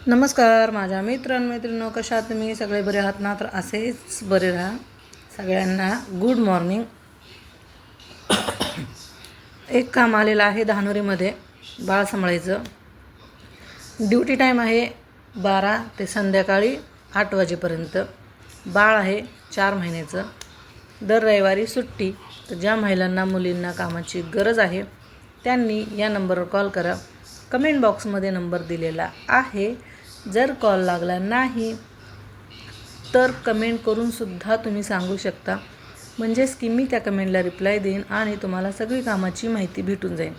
नमस्कार माझ्या मैत्रिणींनो, कशा आहात तुम्ही? सगळे बरे आहात ना? तर असेच बरे राहा. सगळ्यांना गुड मॉर्निंग. एक काम आलेलं आहे धानोरीमध्ये, बाळ सांभाळायचं. ड्युटी टाईम आहे 12 ते संध्याकाळी 8 वाजेपर्यंत. बाळ आहे 4 महिन्याचं. दर रविवारी सुट्टी. तर ज्या महिलांना मुलींना कामाची गरज आहे त्यांनी या नंबरवर कॉल करा. कमेंट बॉक्समध्ये नंबर दिलेला आहे. जर कॉल लागला नाही तर कमेंट करूनसुद्धा तुम्ही सांगू शकता, म्हणजेच की मी त्या कमेंटला रिप्लाय देईन आणि तुम्हाला सगळी कामाची माहिती भेटून जाईल.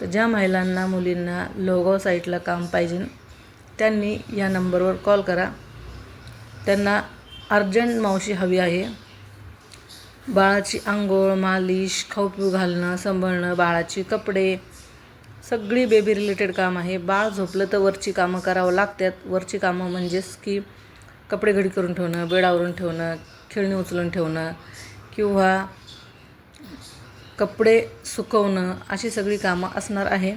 तर ज्या महिलांना मुलींना लोहगाव साईटला काम पाहिजे त्यांनी या नंबरवर कॉल करा. त्यांना अर्जंट मावशी हवी आहे. बाळाची आंघोळ, मालिश, खाऊ पिऊ घालणं, सांभाळणं, बाळाची कपडे, सगळी बेबी रिलेटेड काम आहे. बाळ झोपलं तर वरची कामं करावं लागतात. वरची कामं म्हणजेच की कपडे घडी करून ठेवणं, बेडावरून ठेवणं, खेळणी उचलून ठेवणं किंवा कपडे सुकवणं, अशी सगळी कामं असणार आहे.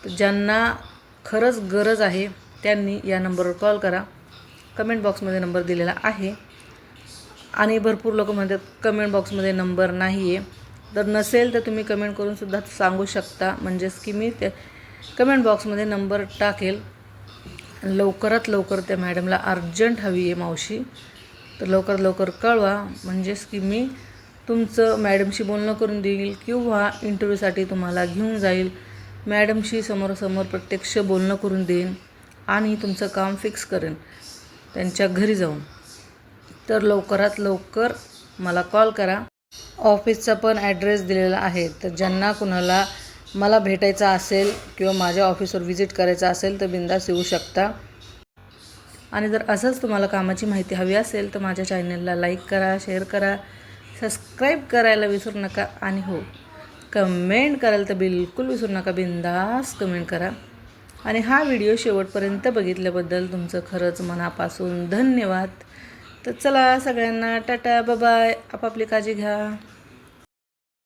तर ज्यांना खरंच गरज आहे त्यांनी या नंबरवर कॉल करा. कमेंट बॉक्समध्ये नंबर दिलेला आहे. आणि भरपूर लोक म्हणतात कमेंट बॉक्समध्ये नंबर नाही आहे. तर नसेल तर तुम्ही कमेंट करूनसुद्धा सांगू शकता, म्हणजेच की मी त्या कमेंट बॉक्समध्ये नंबर टाकेल. लवकरात लवकर त्या मॅडमला अर्जंट हवी आहे मावशी. तर लवकरात लवकर कळवा, म्हणजेच की मी तुमचं मॅडमशी बोलणं करून देईल किंवा इंटरव्ह्यूसाठी तुम्हाला घेऊन जाईल. मॅडमशी समोरासमोर प्रत्यक्ष बोलणं करून देईन आणि तुमचं काम फिक्स करेन त्यांच्या घरी जाऊन. तर लवकरात लवकर मला कॉल करा. ऑफिसचा पण ॲड्रेस दिलेला आहे. तर ज्यांना कुणाला मला भेटायचं असेल किंवा माझ्या ऑफिसवर व्हिजिट करायचं असेल तर बिनधास्त येऊ शकता. आणि जर असंच तुम्हाला कामाची माहिती हवी असेल तर माझ्या चॅनलला लाईक करा, शेअर करा, सबस्क्राईब करायला विसरू नका. आणि हो, कमेंट करायला तर बिलकुल विसरू नका. बिनधास्त कमेंट करा. आणि हा व्हिडिओ शेवटपर्यंत बघितल्याबद्दल तुमचं खरंच मनापासून धन्यवाद. तर चला सगळ्यांना टाटा, बाय बाय. आपापली काळजी घ्या.